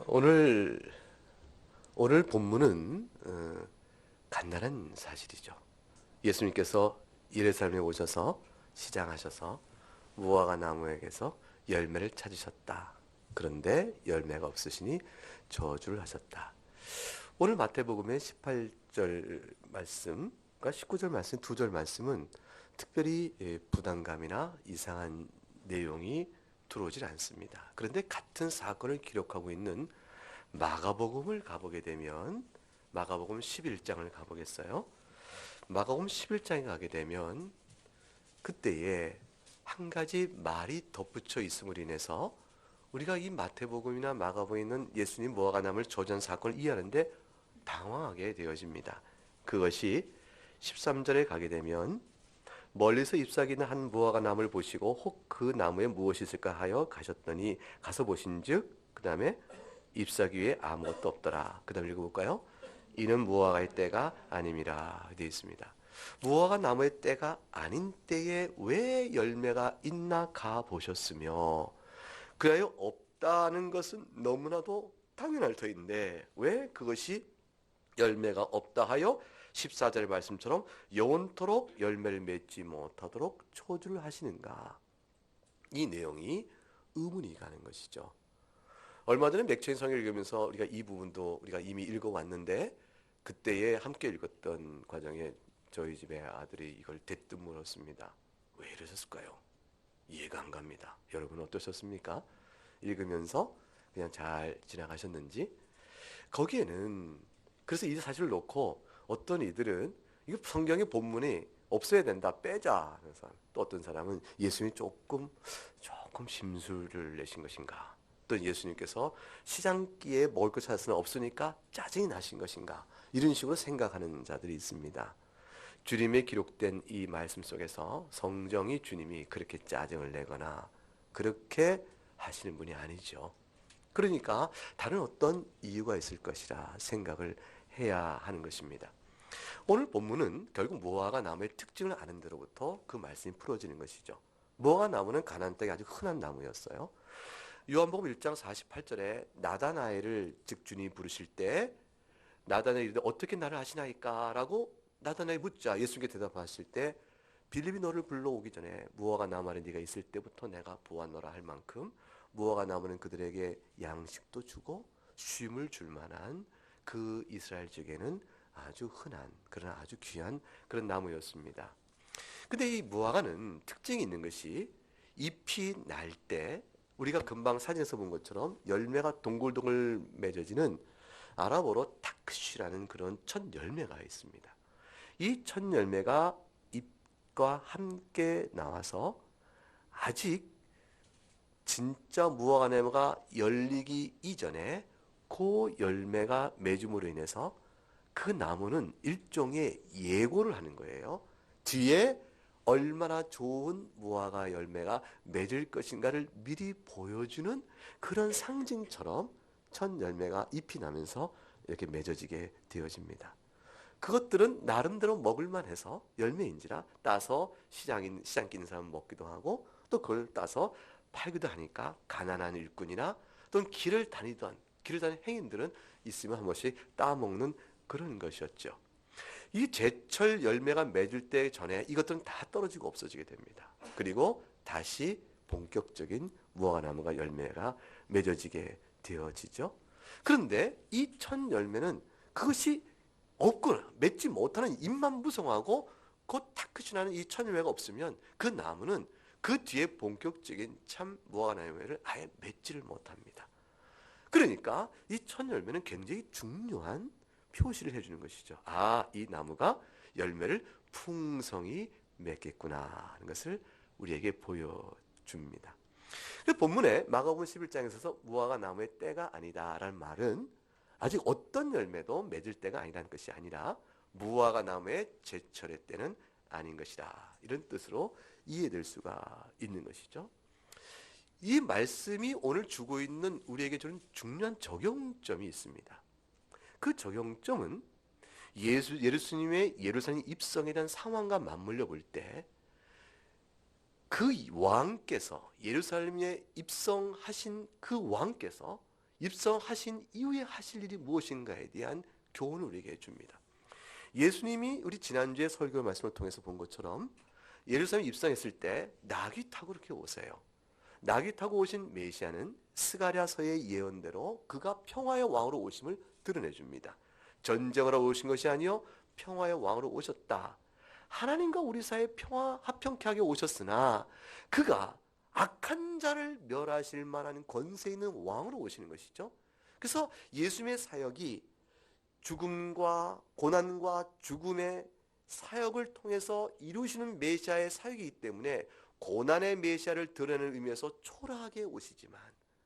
오늘 오늘 본문은 간단한 사실이죠. 예수님께서 예루살렘에 오셔서 시장하셔서 무화과 나무에게서 열매를 찾으셨다. 그런데 열매가 없으시니 저주를 하셨다. 오늘 마태복음의 18절 말씀과 19절 말씀, 2절 말씀은 특별히 부담감이나 이상한 내용이 들어오질 않습니다. 그런데 같은 사건을 기록하고 있는 마가복음을 가보게 되면 마가복음 11장을 가보겠어요. 마가복음 11장에 가게 되면 그때에 한 가지 말이 덧붙여 있음으로 인해서 우리가 이 마태복음이나 마가복음에 있는 예수님 무화과 나무를 저주한 사건을 이해하는데 당황하게 되어집니다. 그것이 13절에 가게 되면 멀리서 잎사귀는 한 무화과 나무를 보시고 혹 그 나무에 무엇이 있을까 하여 가셨더니 가서 보신즉 그 다음에 잎사귀 위에 아무것도 없더라. 그 다음 읽어볼까요? 이는 무화과의 때가 아님이라 되어 있습니다. 무화과 나무의 때가 아닌 때에 왜 열매가 있나 가 보셨으며 그리하여 없다는 것은 너무나도 당연할 터인데 왜 그것이 열매가 없다 하여 14절 말씀처럼 영원토록 열매를 맺지 못하도록 초주를 하시는가. 이 내용이 의문이 가는 것이죠. 얼마 전에 맥주인 성경을 읽으면서 우리가 이 부분도 우리가 이미 읽어왔는데 그때에 함께 읽었던 과정에 저희 집의 아들이 이걸 대뜸 물었습니다. 왜 이러셨을까요? 이해가 안 갑니다. 여러분 어떠셨습니까? 읽으면서 그냥 잘 지나가셨는지? 거기에는 그래서 이 사실을 놓고 어떤 이들은 이거 성경의 본문이 없어야 된다, 빼자 하는 사람, 또 어떤 사람은 예수님이 조금 심술을 내신 것인가, 또 예수님께서 시장기에 먹을 것 찾았으나 없으니까 짜증이 나신 것인가, 이런 식으로 생각하는 자들이 있습니다. 주님의 기록된 이 말씀 속에서 성경이 주님이 그렇게 짜증을 내거나 그렇게 하시는 분이 아니죠. 그러니까 다른 어떤 이유가 있을 것이라 생각을 해야 하는 것입니다. 오늘 본문은 결국 무화과 나무의 특징을 아는 대로부터 그 말씀이 풀어지는 것이죠. 무화과 나무는 가나안 땅에 아주 흔한 나무였어요. 요한복음 1장 48절에 나다나엘을 즉 주님이 부르실 때 나다나엘이 이르되 어떻게 나를 아시나이까? 라고 나다나엘이 묻자 예수님께 대답하실 때 빌립이 너를 불러오기 전에 무화과 나무 아래 네가 있을 때부터 내가 보았노라 할 만큼 무화과 나무는 그들에게 양식도 주고 쉼을 줄 만한 그 이스라엘 지역에는 아주 흔한 그러나 아주 귀한 그런 나무였습니다. 근데 이 무화과는 특징이 있는 것이 잎이 날 때 우리가 금방 사진에서 본 것처럼 열매가 동글동글 맺어지는 아랍어로 타크시라는 그런 첫 열매가 있습니다. 이 첫 열매가 잎과 함께 나와서 아직 진짜 무화과 나무가 열리기 이전에 그 열매가 맺음으로 인해서 그 나무는 일종의 예고를 하는 거예요. 뒤에 얼마나 좋은 무화과 열매가 맺을 것인가를 미리 보여주는 그런 상징처럼 첫 열매가 잎이 나면서 이렇게 맺어지게 되어집니다. 그것들은 나름대로 먹을만 해서 열매인지라 따서 시장 끼는 사람 먹기도 하고 또 그걸 따서 팔기도 하니까 가난한 일꾼이나 또는 길을 다니는 행인들은 있으면 한 번씩 따먹는 그런 것이었죠. 이 제철 열매가 맺을 때 전에 이것들은 다 떨어지고 없어지게 됩니다. 그리고 다시 본격적인 무화과나무가 열매가 맺어지게 되어지죠. 그런데 이 첫 열매는 그것이 없거나 맺지 못하는 잎만 무성하고 곧 타크시 나는 이 첫 열매가 없으면 그 나무는 그 뒤에 본격적인 참 무화과 열매를 아예 맺지를 못합니다. 그러니까 이 첫 열매는 굉장히 중요한 표시를 해주는 것이죠. 아, 이 나무가 열매를 풍성히 맺겠구나 하는 것을 우리에게 보여줍니다. 그 본문에 마가복음 11장에서 무화과 나무의 때가 아니다라는 말은 아직 어떤 열매도 맺을 때가 아니라는 것이 아니라 무화과 나무의 제철의 때는 아닌 것이다. 이런 뜻으로 이해될 수가 있는 것이죠. 이 말씀이 오늘 주고 있는 우리에게 주는 중요한 적용점이 있습니다. 그 적용점은 예수님의 예루살렘 입성에 대한 상황과 맞물려 볼 때 그 왕께서 예루살렘에 입성하신 그 왕께서 입성하신 이후에 하실 일이 무엇인가에 대한 교훈을 우리에게 줍니다. 예수님이 우리 지난주에 설교 말씀을 통해서 본 것처럼 예루살렘 입성했을 때 나귀 타고 이렇게 오세요. 나귀 타고 오신 메시아는 스가랴서의 예언대로 그가 평화의 왕으로 오심을 드러내 줍니다. 전쟁을 하러 오신 것이 아니요 평화의 왕으로 오셨다. 하나님과 우리 사이에 평화 화평케 하게 오셨으나 그가 악한 자를 멸하실 만한 권세 있는 왕으로 오시는 것이죠. 그래서 예수님의 사역이 죽음과 고난과 죽음의 사역을 통해서 이루시는 메시아의 사역이기 때문에 고난의 메시아를 드러내는 의미에서 초라하게 오시지만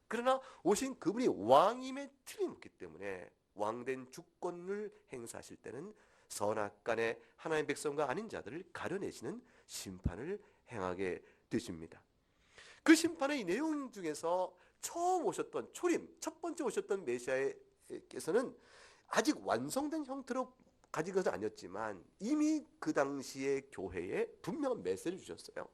그러나 오신 그분이 왕임에 틀림없기 때문에 왕된 주권을 행사하실 때는 선악간의 하나님의 백성과 아닌 자들을 가려내시는 심판을 행하게 되십니다. 그 심판의 이 내용 중에서 처음 오셨던 초림, 첫 번째 오셨던 메시아께서는 아직 완성된 형태로 가진 것은 아니었지만 이미 그 당시의 교회에 분명한 메시지를 주셨어요.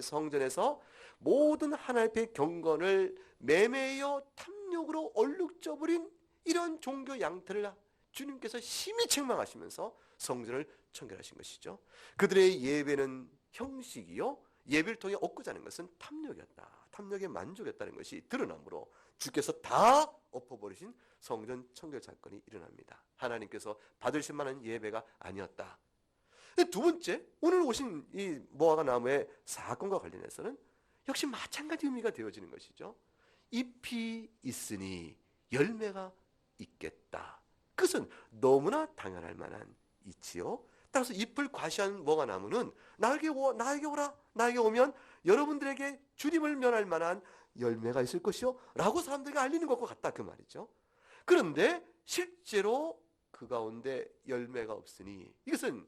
성전에서 모든 하나님의 경건을 매매여 탐욕으로 얼룩져버린 이런 종교 양태를 주님께서 심히 책망하시면서 성전을 청결하신 것이죠. 그들의 예배는 형식이요 예배를 통해 얻고자 하는 것은 탐욕이었다. 탐욕에 만족했다는 것이 드러나므로 주께서 다 엎어버리신 성전 청결 사건이 일어납니다. 하나님께서 받으실 만한 예배가 아니었다. 두 번째, 오늘 오신 이 무화과 나무의 사건과 관련해서는 역시 마찬가지 의미가 되어지는 것이죠. 잎이 있으니 열매가 있겠다. 그것은 너무나 당연할 만한 이치요. 따라서 잎을 과시한 무화과 나무는 나에게 오라. 나에게 오면 여러분들에게 주님을 면할 만한 열매가 있을 것이요. 라고 사람들에게 알리는 것과 같다. 그 말이죠. 그런데 실제로 그 가운데 열매가 없으니 이것은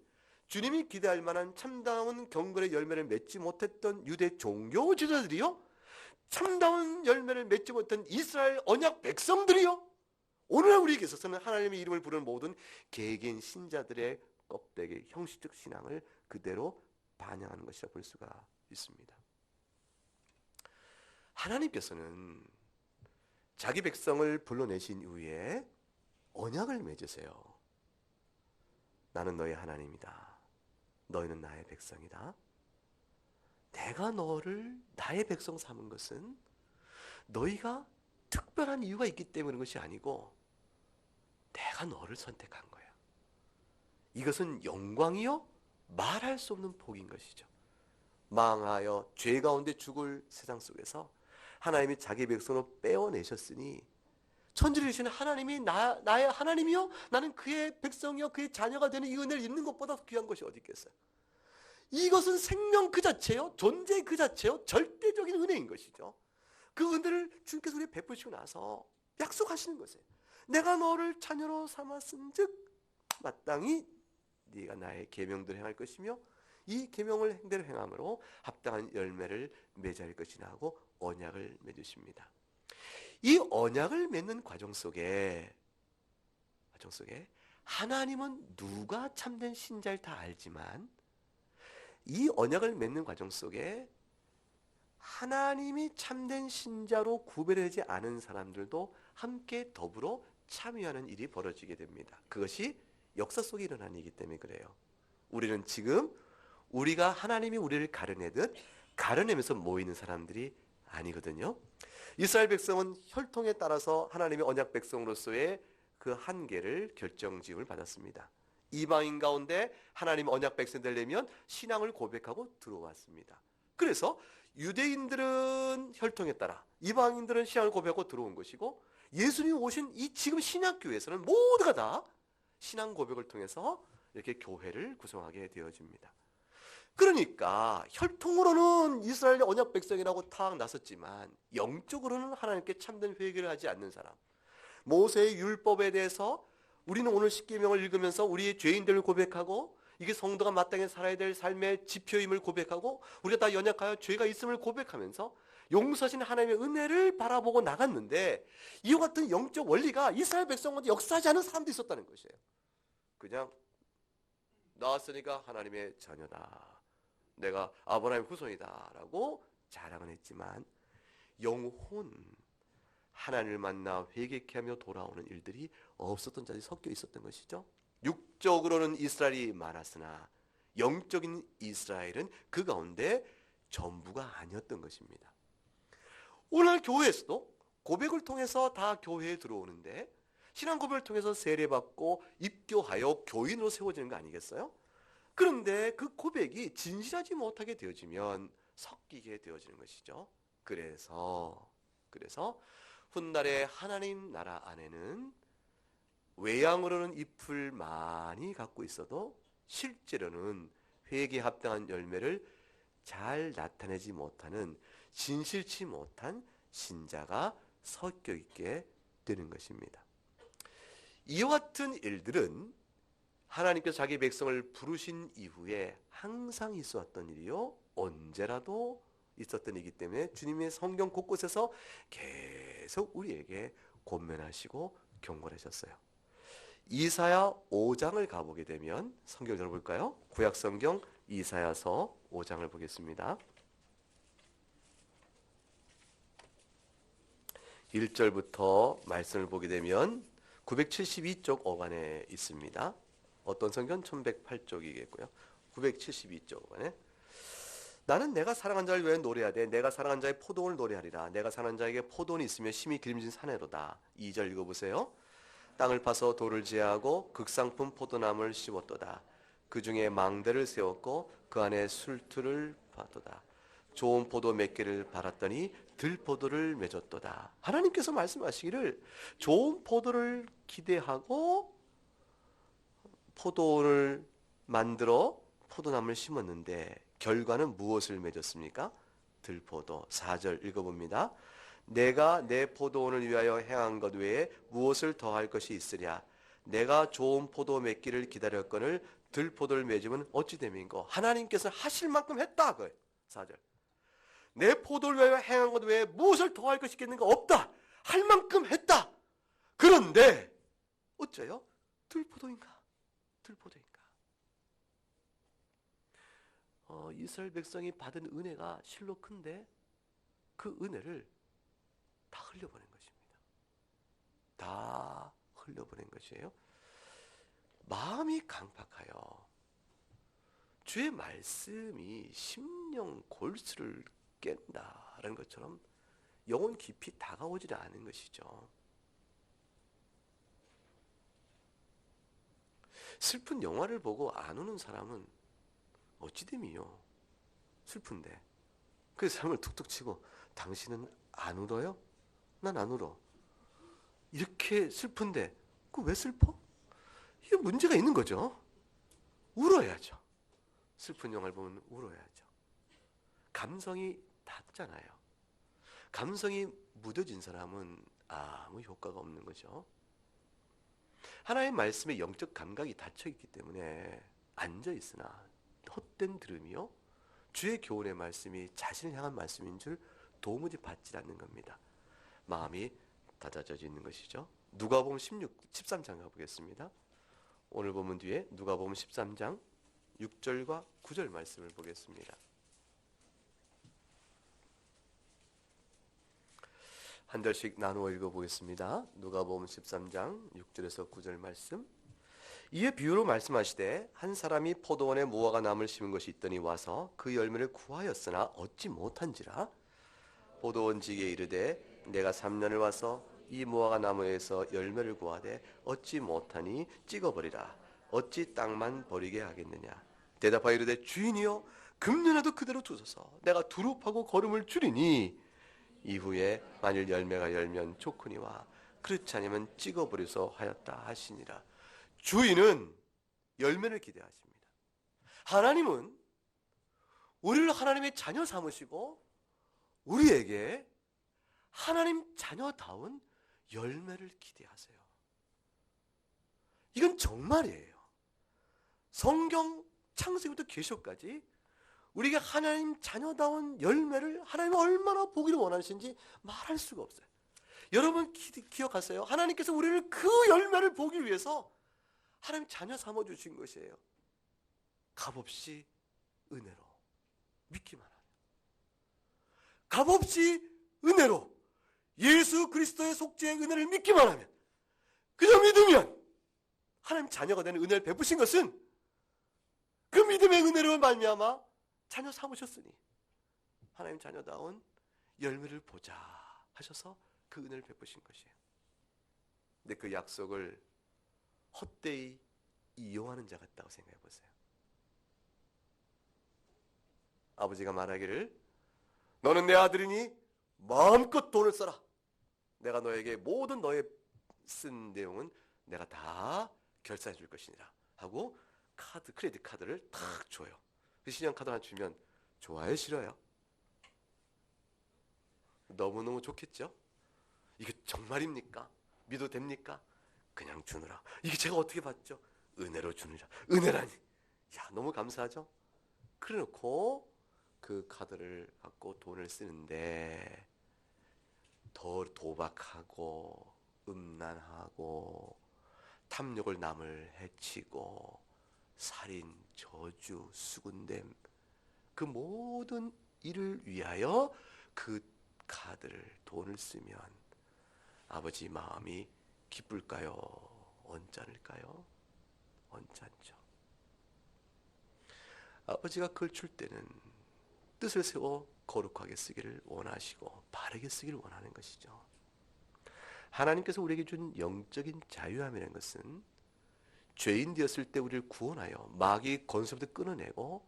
주님이 기대할 만한 참다운 경건의 열매를 맺지 못했던 유대 종교 지도자들이요. 참다운 열매를 맺지 못한 이스라엘 언약 백성들이요. 오늘날 우리에게 있어서는 하나님의 이름을 부르는 모든 개개인 신자들의 껍데기 형식적 신앙을 그대로 반영하는 것이라 볼 수가 있습니다. 하나님께서는 자기 백성을 불러내신 이후에 언약을 맺으세요. 나는 너의 하나님이다. 너희는 나의 백성이다. 내가 너를 나의 백성 삼은 것은 너희가 특별한 이유가 있기 때문인 것이 아니고 내가 너를 선택한 거야. 이것은 영광이요 말할 수 없는 복인 것이죠. 망하여 죄 가운데 죽을 세상 속에서 하나님이 자기 백성으로 빼어내셨으니 천지를 주시는 하나님이 나의 하나님이요 나는 그의 백성이요 그의 자녀가 되는 이 은혜를 입는 것보다 귀한 것이 어디 있겠어요. 이것은 생명 그 자체요 존재 그 자체요 절대적인 은혜인 것이죠. 그 은혜를 주님께서 우리에게 베푸시고 나서 약속하시는 것이에요. 내가 너를 자녀로 삼았은즉 마땅히 네가 나의 계명들을 행할 것이며 이 계명을 행대로 행함으로 합당한 열매를 맺을 것이나 하고 언약을 맺으십니다. 이 언약을 맺는 과정 속에 하나님은 누가 참된 신자를 다 알지만 이 언약을 맺는 과정 속에 하나님이 참된 신자로 구별되지 않은 사람들도 함께 더불어 참여하는 일이 벌어지게 됩니다. 그것이 역사 속에 일어난 일이기 때문에 그래요. 우리는 지금 우리가 하나님이 우리를 가려내듯 가려내면서 모이는 사람들이 아니거든요. 이스라엘 백성은 혈통에 따라서 하나님의 언약 백성으로서의 그 한계를 결정지음을 받았습니다. 이방인 가운데 하나님의 언약 백성 되려면 신앙을 고백하고 들어왔습니다. 그래서 유대인들은 혈통에 따라 이방인들은 신앙을 고백하고 들어온 것이고 예수님이 오신 이 지금 신약교회에서는 모두가 다 신앙 고백을 통해서 이렇게 교회를 구성하게 되어집니다. 그러니까 혈통으로는 이스라엘의 언약 백성이라고 탁 나섰지만 영적으로는 하나님께 참된 회개를 하지 않는 사람, 모세의 율법에 대해서 우리는 오늘 십계명을 읽으면서 우리의 죄인들을 고백하고 이게 성도가 마땅히 살아야 될 삶의 지표임을 고백하고 우리가 다 연약하여 죄가 있음을 고백하면서 용서하신 하나님의 은혜를 바라보고 나갔는데 이와 같은 영적 원리가 이스라엘 백성한테 역사하지 않은 사람도 있었다는 것이에요. 그냥 나왔으니까 하나님의 자녀다. 내가 아브라함의 후손이다라고 자랑은 했지만 영혼, 하나님을 만나 회개케 하며 돌아오는 일들이 없었던 자들이 섞여 있었던 것이죠. 육적으로는 이스라엘이 많았으나 영적인 이스라엘은 그 가운데 전부가 아니었던 것입니다. 오늘 교회에서도 고백을 통해서 다 교회에 들어오는데 신앙 고백을 통해서 세례받고 입교하여 교인으로 세워지는 거 아니겠어요? 그런데 그 고백이 진실하지 못하게 되어지면 섞이게 되어지는 것이죠. 그래서 훗날에 하나님 나라 안에는 외양으로는 잎을 많이 갖고 있어도 실제로는 회개에 합당한 열매를 잘 나타내지 못하는 진실치 못한 신자가 섞여 있게 되는 것입니다. 이와 같은 일들은 하나님께서 자기 백성을 부르신 이후에 항상 있어왔던 일이요, 언제라도 있었던 일이기 때문에 주님의 성경 곳곳에서 계속 우리에게 권면하시고 경고하셨어요. 이사야 5장을 가보게 되면 성경을 열어볼까요? 구약성경 이사야서 5장을 보겠습니다. 1절부터 말씀을 보게 되면 972쪽 어간에 있습니다. 어떤 성경? 1108쪽이겠고요. 972쪽 어간에 나는 내가 사랑한 자를 위해 노래하되 내가 사랑한 자의 포도원을 노래하리라. 내가 사랑한 자에게 포도원이 있으며 심히 기름진 사내로다. 2절 읽어보세요. 땅을 파서 돌을 제하고 극상품 포도나무를 씌웠도다. 그 중에 망대를 세웠고 그 안에 술틀을 팠도다. 좋은 포도 몇 개를 발았더니 들포도를 맺었도다. 하나님께서 말씀하시기를 좋은 포도를 기대하고 포도를 만들어 포도나무를 심었는데 결과는 무엇을 맺었습니까? 들포도. 4절 읽어봅니다. 내가 내 포도원을 위하여 행한 것 외에 무엇을 더할 것이 있으랴. 내가 좋은 포도 맺기를 기다렸거늘 들포도를 맺으면 어찌 됨인고. 하나님께서 하실 만큼 했다. 4절. 내 포도를 위하여 행한 것 외에 무엇을 더할 것이 있겠는가? 없다. 할 만큼 했다. 그런데 어째요? 들포도인가? 이스라엘 백성이 받은 은혜가 실로 큰데 그 은혜를 다 흘려보낸 것입니다. 다 흘려보낸 것이에요. 마음이 강팍하여 주의 말씀이 심령 골수를 깬다라는 것처럼 영혼 깊이 다가오지 않은 것이죠. 슬픈 영화를 보고 안 우는 사람은 어찌됨이요? 슬픈데 그 사람을 툭툭 치고 당신은 안 울어요? 난 안 울어. 이렇게 슬픈데 그 왜 슬퍼? 이게 문제가 있는 거죠. 울어야죠. 슬픈 영화를 보면 울어야죠. 감성이 닿잖아요. 감성이 무뎌진 사람은 아무 효과가 없는 거죠. 하나님의 말씀에 영적 감각이 닫혀있기 때문에 앉아있으나 헛된 들음이요, 주의 교훈의 말씀이 자신을 향한 말씀인 줄 도무지 받지 않는 겁니다. 마음이 닫아져 있는 것이죠. 누가복음 13장 가보겠습니다. 오늘 본문 뒤에 누가복음 13장 6절과 9절 말씀을 보겠습니다. 한 절씩 나누어 읽어보겠습니다. 누가복음 13장 6절에서 9절 말씀. 이에 비유로 말씀하시되 한 사람이 포도원에 무화과 나무를 심은 것이 있더니 와서 그 열매를 구하였으나 얻지 못한지라. 포도원지기에 이르되 내가 3년을 와서 이 무화과 나무에서 열매를 구하되 얻지 못하니 찍어버리라. 어찌 땅만 버리게 하겠느냐. 대답하여 이르되 주인이여 금년에도 그대로 두소서. 내가 두릅하고 거름을 줄이니 이후에 만일 열매가 열면 좋거니와 그렇지 않으면 찍어버려서 하였다 하시니라. 주인은 열매를 기대하십니다. 하나님은 우리를 하나님의 자녀 삼으시고 우리에게 하나님 자녀다운 열매를 기대하세요. 이건 정말이에요. 성경 창세기부터 계시록까지 우리가 하나님 자녀다운 열매를 하나님이 얼마나 보기를 원하시는지 말할 수가 없어요. 여러분 기억하세요. 하나님께서 우리를 그 열매를 보기 위해서 하나님 자녀 삼아주신 것이에요. 값없이 은혜로. 믿기만 하면, 값없이 은혜로 예수 그리스도의 속죄의 은혜를 믿기만 하면, 그저 믿으면 하나님 자녀가 되는 은혜를 베푸신 것은 그 믿음의 은혜로 말미암아 자녀 삼으셨으니 하나님 자녀다운 열매를 보자 하셔서 그 은혜를 베푸신 것이에요. 근데 그 약속을 헛되이 이용하는 자 같다고 생각해 보세요. 아버지가 말하기를 너는 내 아들이니 마음껏 돈을 써라. 내가 너에게 모든 너의 쓴 내용은 내가 다 결산해 줄 것이니라 하고 크레딧 카드를 탁 줘요. 그 신용카드 하나 주면 좋아요, 싫어요? 너무너무 좋겠죠? 이게 정말입니까? 믿어도 됩니까? 그냥 주느라. 이게 제가 어떻게 받죠? 은혜로 주느라. 은혜라니. 야, 너무 감사하죠? 그래 놓고 그 카드를 갖고 돈을 쓰는데 더 도박하고 음란하고 탐욕을 남을 해치고 살인, 저주, 수군댐 그 모든 일을 위하여 그 카드를 돈을 쓰면 아버지 마음이 기쁠까요? 언짢을까요? 언짢죠. 아버지가 그걸 줄 때는 뜻을 세워 거룩하게 쓰기를 원하시고 바르게 쓰기를 원하는 것이죠. 하나님께서 우리에게 준 영적인 자유함이라는 것은 죄인 되었을 때 우리를 구원하여 마귀의 권세부터 끊어내고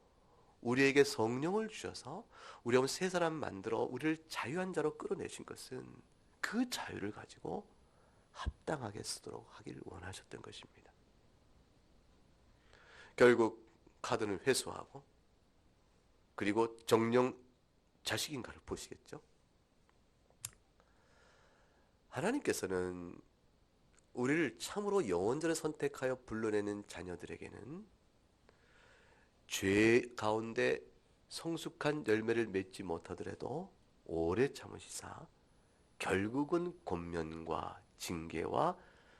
우리에게 성령을 주셔서 우리 한번 새 사람 만들어 우리를 자유한 자로 끌어내신 것은 그 자유를 가지고 합당하게 쓰도록 하기를 원하셨던 것입니다. 결국 카드는 회수하고 그리고 정령 자식인가를 보시겠죠. 하나님께서는 우리를 참으로 영원전을 선택하여 불러내는 자녀들에게는 죄 가운데 성숙한 열매를 맺지 못하더라도 오래 참으시사 결국은 권면과 징계와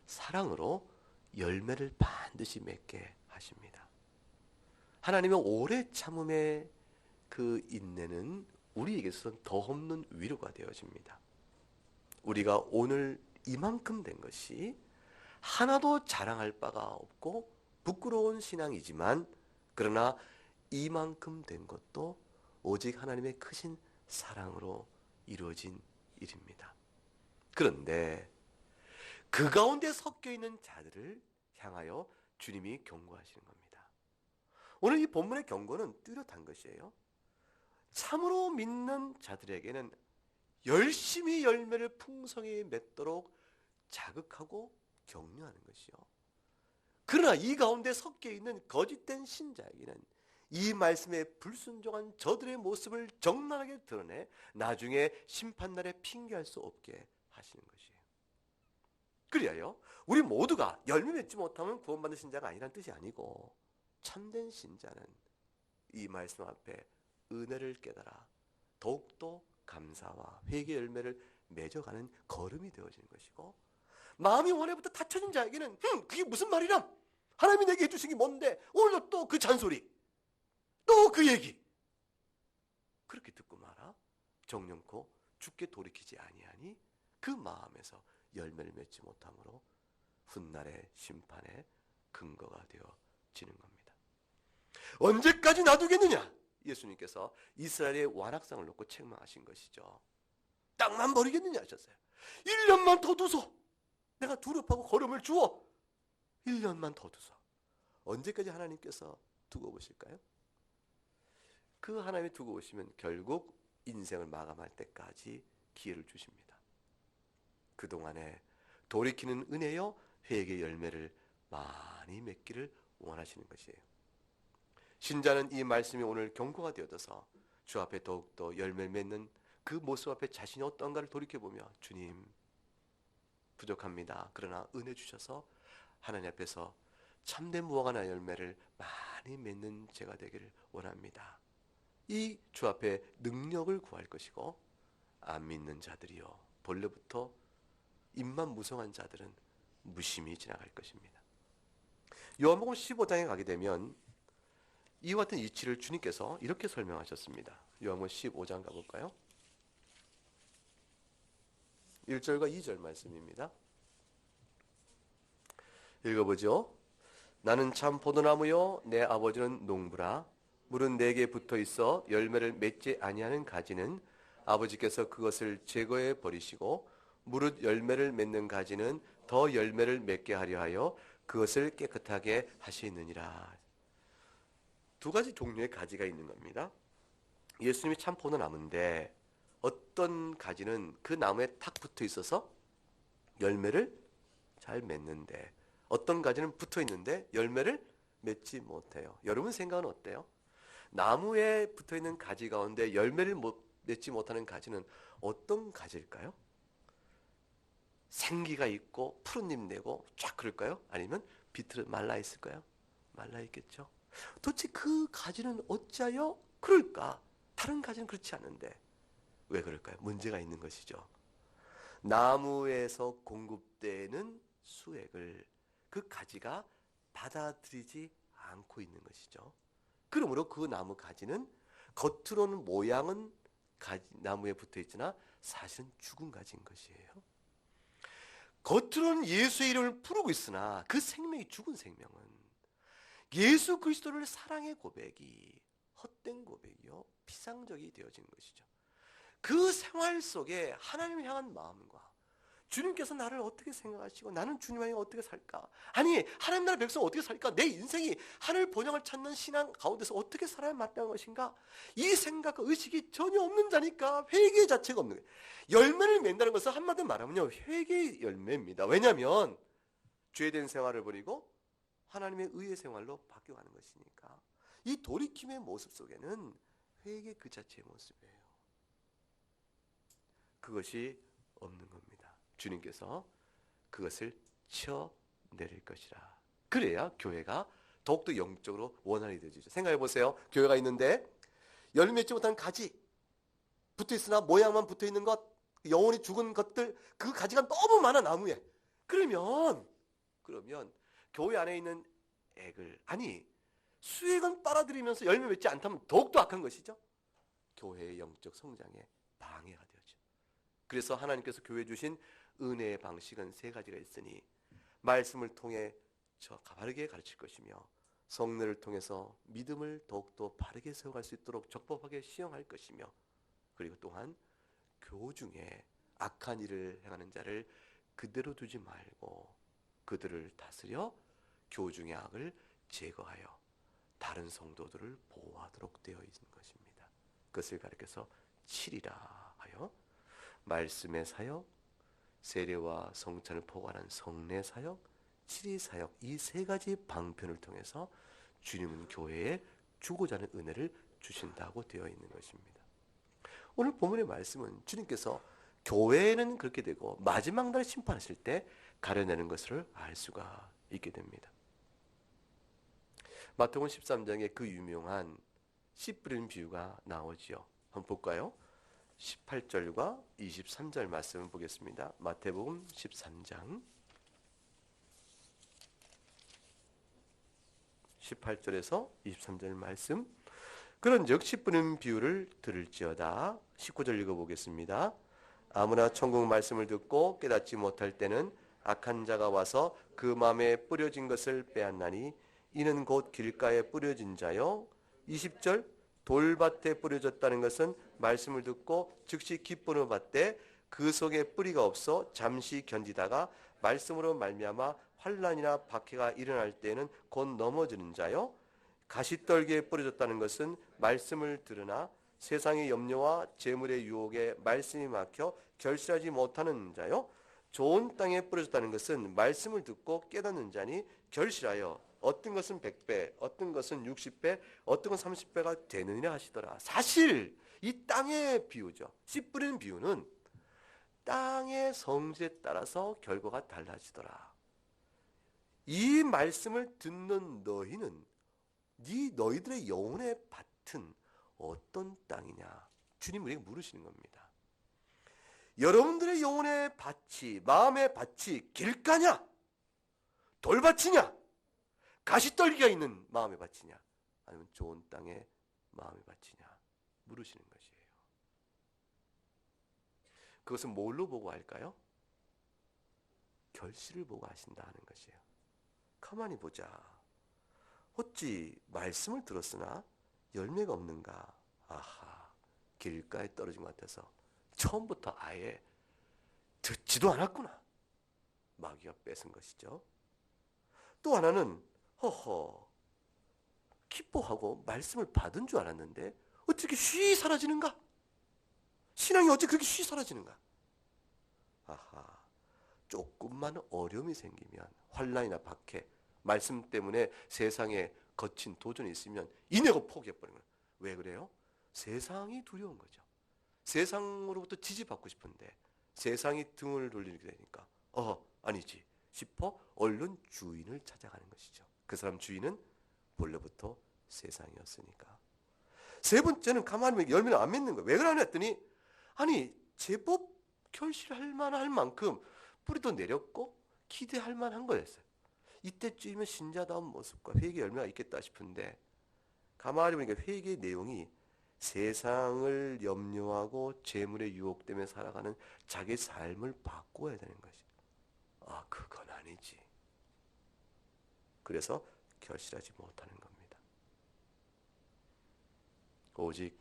사랑으로 열매를 반드시 맺게 하십니다. 하나님의 오래 참음의 그 인내는 우리에게서는 더없는 위로가 되어집니다. 우리가 오늘 이만큼 된 것이 하나도 자랑할 바가 없고 부끄러운 신앙이지만 그러나 이만큼 된 것도 오직 하나님의 크신 사랑으로 이루어진 일입니다. 그런데 그 가운데 섞여 있는 자들을 향하여 주님이 경고하시는 겁니다. 오늘 이 본문의 경고는 뚜렷한 것이에요. 참으로 믿는 자들에게는 열심히 열매를 풍성히 맺도록 자극하고 격려하는 것이요. 그러나 이 가운데 섞여 있는 거짓된 신자에게는 이 말씀에 불순종한 저들의 모습을 적나라하게 드러내 나중에 심판날에 핑계할 수 없게 하시는 것이에요. 그리하여 우리 모두가 열매 맺지 못하면 구원받는 신자가 아니라는 뜻이 아니고 참된 신자는 이 말씀 앞에 은혜를 깨달아 더욱더 감사와 회개 열매를 맺어가는 걸음이 되어지는 것이고 마음이 원래부터 닫혀진 자에게는 그게 무슨 말이람? 하나님이 내게 해주신 게 뭔데? 오늘도 또 그 잔소리 또 그 얘기 그렇게 듣고 말아 정령코 주께 돌이키지 아니하니 그 마음에서 열매를 맺지 못함으로 훗날의 심판의 근거가 되어지는 겁니다. 언제까지 놔두겠느냐? 예수님께서 이스라엘의 완악상을 놓고 책망하신 것이죠. 땅만 버리겠느냐 하셨어요. 1년만 더 두소. 내가 두렵하고 걸음을 주어 1년만 더 두소. 언제까지 하나님께서 두고 보실까요? 그 하나님이 두고 보시면 결국 인생을 마감할 때까지 기회를 주십니다. 그동안에 돌이키는 은혜여 회개의 열매를 많이 맺기를 원하시는 것이에요. 신자는 이 말씀이 오늘 경고가 되어져서 주 앞에 더욱더 열매를 맺는 그 모습 앞에 자신이 어떤가를 돌이켜보며 주님 부족합니다. 그러나 은혜 주셔서 하나님 앞에서 참된 무화과나 열매를 많이 맺는 제가 되기를 원합니다. 이 주 앞에 능력을 구할 것이고 안 믿는 자들이요 본래부터 입만 무성한 자들은 무심히 지나갈 것입니다. 요한복음 15장에 가게 되면 이와 같은 이치를 주님께서 이렇게 설명하셨습니다. 요한복음 15장 가볼까요? 1절과 2절 말씀입니다. 읽어보죠. 나는 참 포도나무요 내 아버지는 농부라. 물은 내게 붙어 있어 열매를 맺지 아니하는 가지는 아버지께서 그것을 제거해 버리시고 무릇 열매를 맺는 가지는 더 열매를 맺게 하려 하여 그것을 깨끗하게 하시느니라. 두 가지 종류의 가지가 있는 겁니다. 예수님이 참 포도나무인데 어떤 가지는 그 나무에 탁 붙어 있어서 열매를 잘 맺는데 어떤 가지는 붙어 있는데 열매를 맺지 못해요. 여러분 생각은 어때요? 나무에 붙어 있는 가지 가운데 열매를 맺지 못하는 가지는 어떤 가지일까요? 생기가 있고 푸른잎 내고 쫙 그럴까요? 아니면 비틀어 말라 있을까요? 말라 있겠죠. 도대체 그 가지는 어찌하여 그럴까? 다른 가지는 그렇지 않은데 왜 그럴까요? 문제가 있는 것이죠. 나무에서 공급되는 수액을 그 가지가 받아들이지 않고 있는 것이죠. 그러므로 그 나무 가지는 겉으로는 모양은 나무에 붙어 있으나 사실은 죽은 가지인 것이에요. 겉으로는 예수의 이름을 부르고 있으나 그 생명이 죽은 생명은 예수 그리스도를 사랑의 고백이 헛된 고백이요 피상적이 되어진 것이죠. 그 생활 속에 하나님을 향한 마음과 주님께서 나를 어떻게 생각하시고 나는 주님과 어떻게 살까? 아니 하나님 나라 백성 어떻게 살까? 내 인생이 하늘 본향을 찾는 신앙 가운데서 어떻게 살아야 마땅한 것인가? 이 생각과 의식이 전혀 없는 자니까 회개 자체가 없는 거예요. 열매를 맺는다는 것은 한마디로 말하면요 회개의 열매입니다. 왜냐하면 죄된 생활을 버리고 하나님의 의의 생활로 바뀌어가는 것이니까 이 돌이킴의 모습 속에는 회개 그 자체의 모습이에요. 그것이 없는 겁니다. 주님께서 그것을 치어내릴 것이라. 그래야 교회가 더욱더 영적으로 원활히 되어지죠. 생각해 보세요. 교회가 있는데 열매 맺지 못한 가지 붙어있으나 모양만 붙어있는 것, 영혼이 죽은 것들, 그 가지가 너무 많아 나무에. 그러면 교회 안에 있는 액을 아니 수액은 빨아들이면서 열매 맺지 않다면 더욱더 악한 것이죠. 교회의 영적 성장에 방해가 되죠. 그래서 하나님께서 교회에 주신 은혜의 방식은 세 가지가 있으니 말씀을 통해 바르게 가르칠 것이며 성례를 통해서 믿음을 더욱더 바르게 세워갈 수 있도록 적법하게 시행할 것이며 그리고 또한 교중에 악한 일을 행하는 자를 그대로 두지 말고 그들을 다스려 교중의 악을 제거하여 다른 성도들을 보호하도록 되어 있는 것입니다. 그것을 가르쳐서 칠이라 하여 말씀의 사역, 세례와 성찬을 포괄한 성례 사역, 칠의 사역 이 세 가지 방편을 통해서 주님은 교회에 주고자 하는 은혜를 주신다고 되어 있는 것입니다. 오늘 본문의 말씀은 주님께서 교회는 그렇게 되고 마지막 날 심판하실 때 가려내는 것을 알 수가 있게 됩니다. 마태복음 13장에 그 유명한 씨 뿌리는 비유가 나오지요. 한번 볼까요? 18절과 23절 말씀을 보겠습니다. 마태복음 13장 18절에서 23절 말씀. 그런즉 씨 뿌리는 비유를 들을지어다. 19절 읽어보겠습니다. 아무나 천국 말씀을 듣고 깨닫지 못할 때는 악한 자가 와서 그 마음에 뿌려진 것을 빼앗나니 이는 곧 길가에 뿌려진 자요. 20절 돌밭에 뿌려졌다는 것은 말씀을 듣고 즉시 기쁨을 받되 그 속에 뿌리가 없어 잠시 견디다가 말씀으로 말미암아 환난이나 박해가 일어날 때에는 곧 넘어지는 자요. 가시떨기에 뿌려졌다는 것은 말씀을 들으나 세상의 염려와 재물의 유혹에 말씀이 막혀 결실하지 못하는 자요. 좋은 땅에 뿌려졌다는 것은 말씀을 듣고 깨닫는 자니 결실하여 어떤 것은 100배, 어떤 것은 60배, 어떤 건 30배가 되느니라 하시더라. 사실 이 땅의 비유죠. 씨 뿌리는 비유는 땅의 성질에 따라서 결과가 달라지더라. 이 말씀을 듣는 너희는 너희들의 영혼의 밭은 어떤 땅이냐? 주님 우리에게 물으시는 겁니다. 여러분들의 영혼의 밭이, 마음의 밭이 길가냐? 돌밭이냐? 가시떨기가 있는 마음의 밭이냐? 아니면 좋은 땅에 마음을 바치냐 물으시는 것이에요. 그것은 뭘로 보고 할까요? 결실을 보고 하신다 하는 것이에요. 가만히 보자. 어찌 말씀을 들었으나 열매가 없는가? 아하, 길가에 떨어진 것 같아서 처음부터 아예 듣지도 않았구나. 마귀가 뺏은 것이죠. 또 하나는 허허 기뻐하고 말씀을 받은 줄 알았는데 어떻게 쉬 사라지는가? 신앙이 어찌 그렇게 쉬 사라지는가? 아하, 조금만 어려움이 생기면 환난이나 박해, 말씀 때문에 세상에 거친 도전이 있으면 이내고 포기해버리는 거예요. 왜 그래요? 세상이 두려운 거죠. 세상으로부터 지지받고 싶은데 세상이 등을 돌리게 되니까 아니지 싶어 얼른 주인을 찾아가는 것이죠. 그 사람 주인은 본래부터 세상이었으니까. 세 번째는 가만히 열매를 안 맺는 거예요. 왜 그러냐 했더니 아니 제법 결실할 만할 만큼 뿌리도 내렸고 기대할 만한 거였어요. 이때쯤이면 신자다운 모습과 회개 열매가 있겠다 싶은데 가만히 보니까 회개의 내용이 세상을 염려하고 재물에 유혹되며 살아가는 자기 삶을 바꿔야 되는 것이. 그건 아니지. 그래서 결실하지 못하는 겁니다. 오직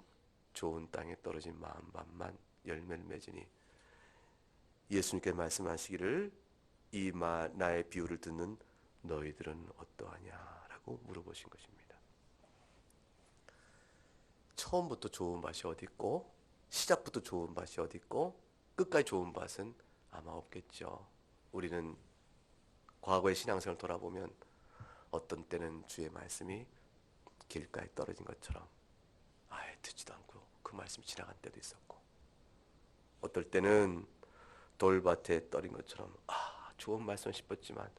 좋은 땅에 떨어진 마음밭만 열매를 맺으니 예수님께 말씀하시기를 나의 비유를 듣는 너희들은 어떠하냐라고 물어보신 것입니다. 처음부터 좋은 밭이 어디 있고 시작부터 좋은 밭이 어디 있고 끝까지 좋은 밭은 아마 없겠죠. 우리는 과거의 신앙생활을 돌아보면 어떤 때는 주의 말씀이 길가에 떨어진 것처럼 아예 듣지도 않고 그 말씀이 지나간 때도 있었고 어떨 때는 돌밭에 떨인 것처럼 좋은 말씀 싶었지만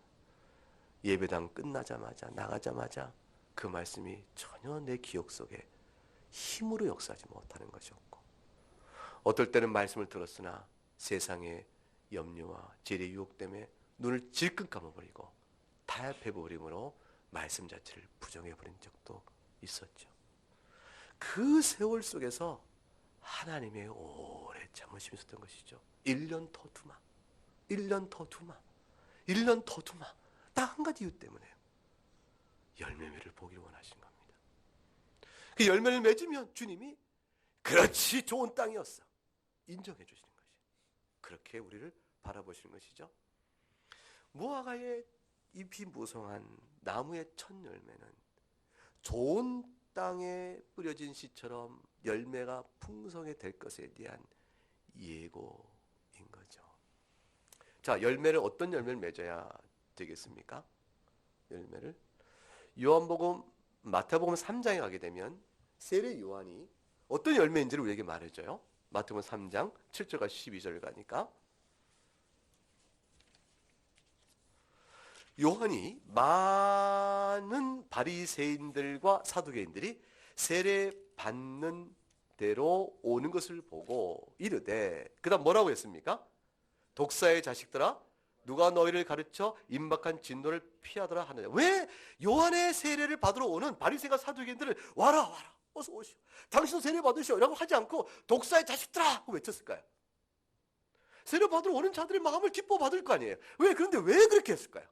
예배당 끝나자마자 나가자마자 그 말씀이 전혀 내 기억 속에 힘으로 역사하지 못하는 것이었고 어떨 때는 말씀을 들었으나 세상의 염려와 재리 유혹 때문에 눈을 질끈 감아버리고 타협해버림으로 말씀 자체를 부정해버린 적도 있었죠. 그 세월 속에서 하나님의 오래 참으심이 있었던 것이죠. 1년 더 두마 1년 더 두마 1년 더 두마 딱 한 가지 이유 때문에요. 열매를 보기를 원하신 겁니다. 그 열매를 맺으면 주님이 그렇지 좋은 땅이었어 인정해 주시는 것이에요. 그렇게 우리를 바라보시는 것이죠. 무화과의 잎이 무성한 나무의 첫 열매는 좋은 땅에 뿌려진 씨처럼 열매가 풍성해 될 것에 대한 예고인 거죠. 자, 열매를 어떤 열매를 맺어야 되겠습니까? 열매를 요한복음 마태복음 3장에 가게 되면 세례 요한이 어떤 열매인지를 우리에게 말해줘요. 마태복음 3장 7절과 12절 가니까 요한이 많은 바리새인들과 사두개인들이 세례 받는 대로 오는 것을 보고 이르되 그다음 뭐라고 했습니까? 독사의 자식들아 누가 너희를 가르쳐 임박한 진노를 피하더라 하느냐. 왜 요한의 세례를 받으러 오는 바리새인과 사두개인들을 와라 어서 오시오 당신도 세례 받으시오 라고 하지 않고 독사의 자식들아 하고 외쳤을까요? 세례 받으러 오는 자들의 마음을 기뻐 받을 거 아니에요. 그런데 왜 그렇게 했을까요?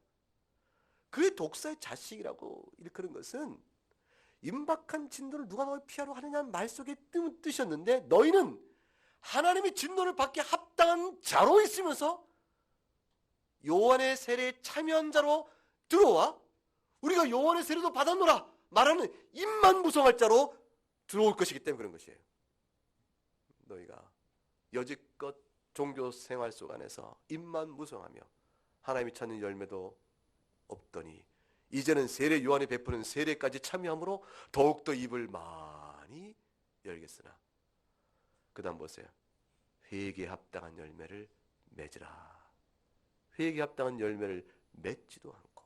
그의 독사의 자식이라고 일컫는 것은 임박한 진노를 누가 너희 피하러 하느냐는 말 속에 뜻이었는데 너희는 하나님이 진노를 받게 합당한 자로 있으면서 요한의 세례에 참여한 자로 들어와 우리가 요한의 세례도 받았노라 말하는 입만 무성할 자로 들어올 것이기 때문에 그런 것이에요. 너희가 여지껏 종교 생활 속 안에서 입만 무성하며 하나님이 찾는 열매도 없더니 이제는 세례 요한이 베푸는 세례까지 참여함으로 더욱더 입을 많이 열겠으나 그 다음 보세요. 회개에 합당한 열매를 맺으라. 회개에 합당한 열매를 맺지도 않고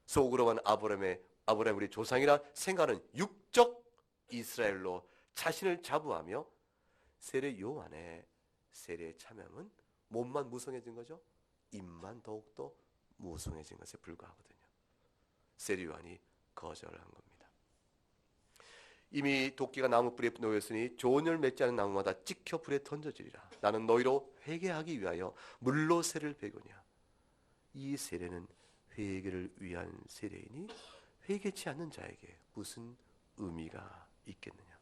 속으로만 아브라함 우리 조상이라 생각하는 육적 이스라엘로 자신을 자부하며 세례 요한의 세례에 참여함은 몸만 무성해진 거죠. 입만 더욱더 무성해진 것에 불과하거든요. 세례 요한이 거절을 한 겁니다. 이미 도끼가 나무 뿌리에 놓였으니 좋은 열 맺지 않은 나무마다 찍혀 불에 던져지리라. 나는 너희로 회개하기 위하여 물로 세를 베고냐. 이 세례는 회개를 위한 세례이니 회개치 않는 자에게 무슨 의미가 있겠느냐.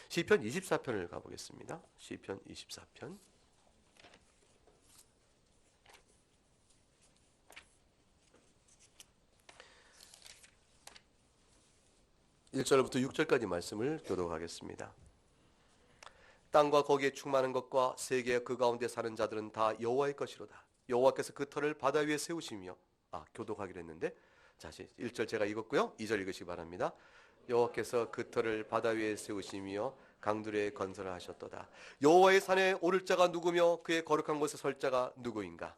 시편 24편을 가보겠습니다. 시편 24편 1절부터 6절까지 말씀을 교독하겠습니다. 땅과 거기에 충만한 것과 세계와 그 가운데 사는 자들은 다 여호와의 것이로다. 여호와께서 그 터를 바다 위에 세우시며 교독하기로 했는데 다시 1절 제가 읽었고요. 2절 읽으시기 바랍니다. 여호와께서 그 터를 바다 위에 세우시며 강들에 건설하셨도다. 여호와의 산에 오를 자가 누구며 그의 거룩한 곳에 설 자가 누구인가.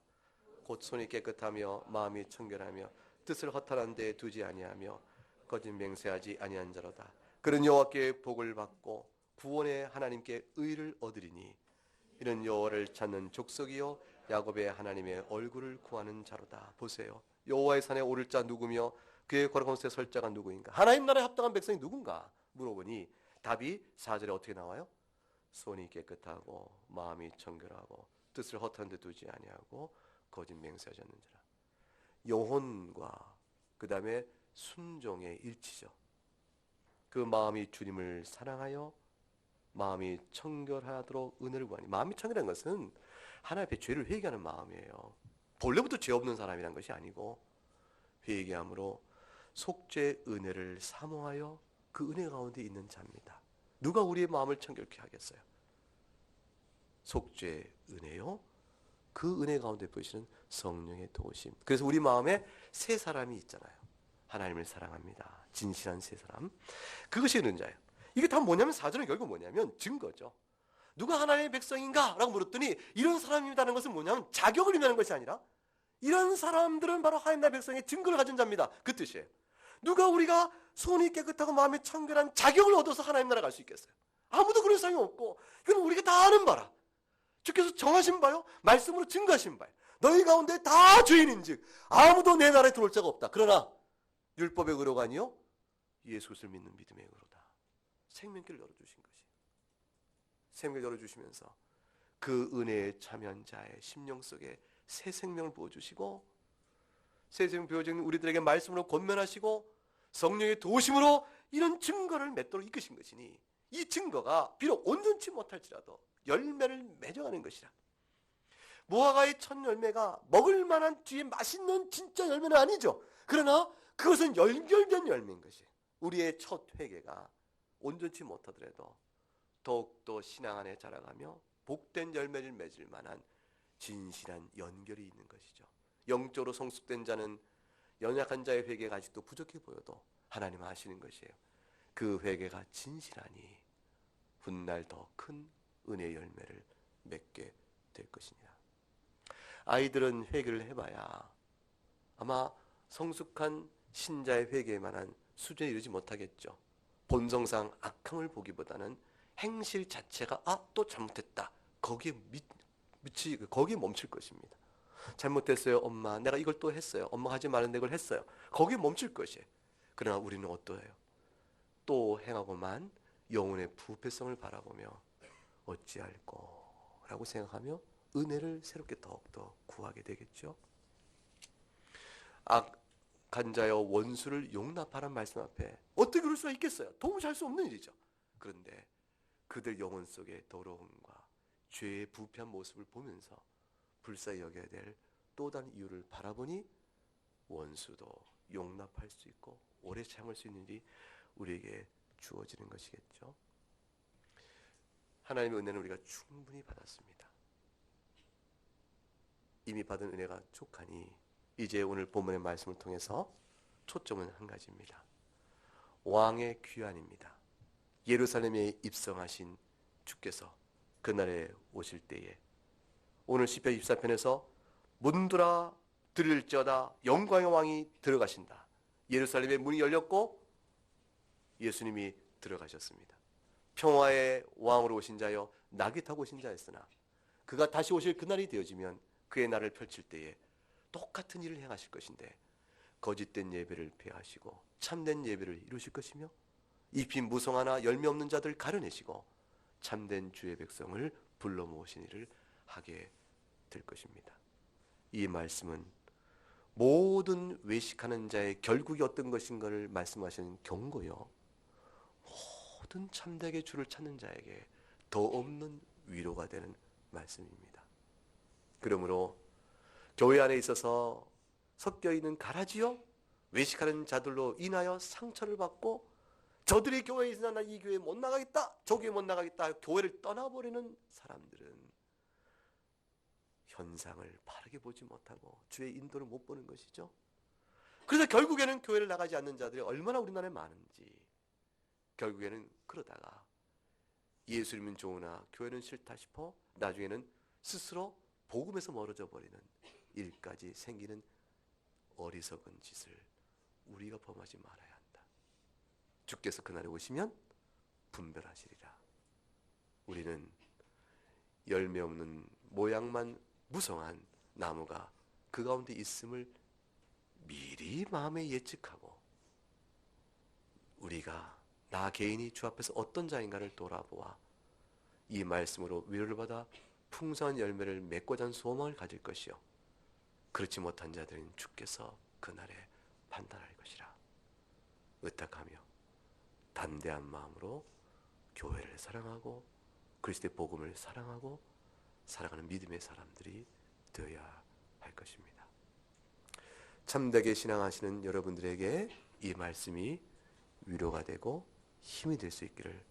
곧 손이 깨끗하며 마음이 청결하며 뜻을 허탄한 데 두지 아니하며 거짓 맹세하지 아니한 자로다. 그는 여호와께 복을 받고 구원의 하나님께 의를 얻으리니 이는 여호와를 찾는 족속이요 야곱의 하나님의 얼굴을 구하는 자로다. 보세요. 여호와의 산에 오를 자 누구며 그의 거룩한 곳에 설 자가 누구인가. 하나님 나라에 합당한 백성이 누군가 물어보니 답이 4절에 어떻게 나와요? 손이 깨끗하고 마음이 청결하고 뜻을 허탄 데 두지 아니하고 거짓 맹세하지 않는 자라. 영혼과 그 다음에 순종의 일치죠. 그 마음이 주님을 사랑하여 마음이 청결하도록 은혜를 구하니. 마음이 청결한 것은 하나님 앞에 죄를 회개하는 마음이에요. 본래부터 죄 없는 사람이란 것이 아니고 회개함으로 속죄 은혜를 사모하여 그 은혜 가운데 있는 자입니다. 누가 우리의 마음을 청결케 하겠어요? 속죄 은혜요. 그 은혜 가운데 보시는 성령의 도우심. 그래서 우리 마음에 새 사람이 있잖아요. 하나님을 사랑합니다. 진실한 새 사람. 그것이 은자예요. 이게 다 뭐냐면 4절은 결국 뭐냐면 증거죠. 누가 하나님의 백성인가? 라고 물었더니 이런 사람이라는 것은 뭐냐면 자격을 의미하는 것이 아니라 이런 사람들은 바로 하나님 나라의 백성의 증거를 가진 자입니다. 그 뜻이에요. 누가 우리가 손이 깨끗하고 마음이 청결한 자격을 얻어서 하나님 나라 갈 수 있겠어요? 아무도 그런 사람이 없고 이건 우리가 다 아는 바라. 주께서 정하신 바요. 말씀으로 증거하신 바요. 너희 가운데 다 죄인인즉 아무도 내 나라에 들어올 자가 없다. 그러나 율법의 의로가 아니요 예수 그리스도를 믿는 믿음의 의로다. 생명길을 열어주신 것이. 생명을 열어주시면서 그 은혜에 참여한 자의 심령 속에 새 생명을 부어주시고 새 생명 부어주는 우리들에게 말씀으로 권면하시고 성령의 도우심으로 이런 증거를 맺도록 이끄신 것이니 이 증거가 비록 온전치 못할지라도 열매를 맺어가는 것이라. 무화과의 첫 열매가 먹을 만한 뒤에 맛있는 진짜 열매는 아니죠. 그러나 그것은 연결된 열매인 것이에요. 우리의 첫 회개가 온전치 못하더라도 더욱더 신앙 안에 자라가며 복된 열매를 맺을 만한 진실한 연결이 있는 것이죠. 영적으로 성숙된 자는 연약한 자의 회개가 아직도 부족해 보여도 하나님 아시는 것이에요. 그 회개가 진실하니 훗날 더 큰 은혜의 열매를 맺게 될 것이니라. 아이들은 회개를 해봐야 아마 성숙한 신자의 회개에 만한 수준에 이르지 못하겠죠. 본성상 악함을 보기보다는 행실 자체가 또 잘못했다. 거기에 거기에 멈출 것입니다. 잘못했어요, 엄마. 내가 이걸 또 했어요. 엄마가 하지 말았는데 이걸 했어요. 거기에 멈출 것이에요. 그러나 우리는 어떠해요? 또 행하고만 영혼의 부패성을 바라보며 어찌할꼬 라고 생각하며 은혜를 새롭게 더욱더 구하게 되겠죠. 악한 자여 원수를 용납하라는 말씀 앞에 어떻게 그럴 수가 있겠어요? 도무지 할 수 없는 일이죠. 그런데 그들 영혼 속의 더러움과 죄의 부패한 모습을 보면서 불쌍히 여겨야 될 또 다른 이유를 바라보니 원수도 용납할 수 있고 오래 참을 수 있는 일이 우리에게 주어지는 것이겠죠. 하나님의 은혜는 우리가 충분히 받았습니다. 이미 받은 은혜가 족하니 이제 오늘 본문의 말씀을 통해서 초점은 한 가지입니다. 왕의 귀환입니다. 예루살렘에 입성하신 주께서 그날에 오실 때에 오늘 시편 24편에서 문들아 들을지어다 영광의 왕이 들어가신다. 예루살렘의 문이 열렸고 예수님이 들어가셨습니다. 평화의 왕으로 오신 자여 낙이 타고 오신 자였으나 그가 다시 오실 그날이 되어지면 그의 날을 펼칠 때에 똑같은 일을 행하실 것인데 거짓된 예배를 폐하시고 참된 예배를 이루실 것이며 잎이 무성하나 열매 없는 자들 가려내시고 참된 주의 백성을 불러 모으신 일을 하게 될 것입니다. 이 말씀은 모든 외식하는 자의 결국이 어떤 것인가를 말씀하시는 경고요. 모든 참되게 주를 찾는 자에게 더 없는 위로가 되는 말씀입니다. 그러므로 교회 안에 있어서 섞여 있는 가라지요, 외식하는 자들로 인하여 상처를 받고 저들이 교회에 있으나 나 이 교회에 못 나가겠다, 저 교회 못 나가겠다, 교회를 떠나버리는 사람들은 현상을 바르게 보지 못하고 주의 인도를 못 보는 것이죠. 그래서 결국에는 교회를 나가지 않는 자들이 얼마나 우리나라에 많은지, 결국에는 그러다가 예수님은 좋으나 교회는 싫다 싶어 나중에는 스스로 복음에서 멀어져 버리는 일까지 생기는 어리석은 짓을 우리가 범하지 말아야 한다. 주께서 그날에 오시면 분별하시리라. 우리는 열매 없는 모양만 무성한 나무가 그 가운데 있음을 미리 마음에 예측하고 우리가 나 개인이 주 앞에서 어떤 자인가를 돌아보아 이 말씀으로 위로를 받아 풍성한 열매를 맺고자 하는 소망을 가질 것이요, 그렇지 못한 자들은 주께서 그날에 판단할 것이라. 의탁하며 담대한 마음으로 교회를 사랑하고 그리스도의 복음을 사랑하고 살아가는 믿음의 사람들이 되어야 할 것입니다. 참되게 신앙하시는 여러분들에게 이 말씀이 위로가 되고 힘이 될 수 있기를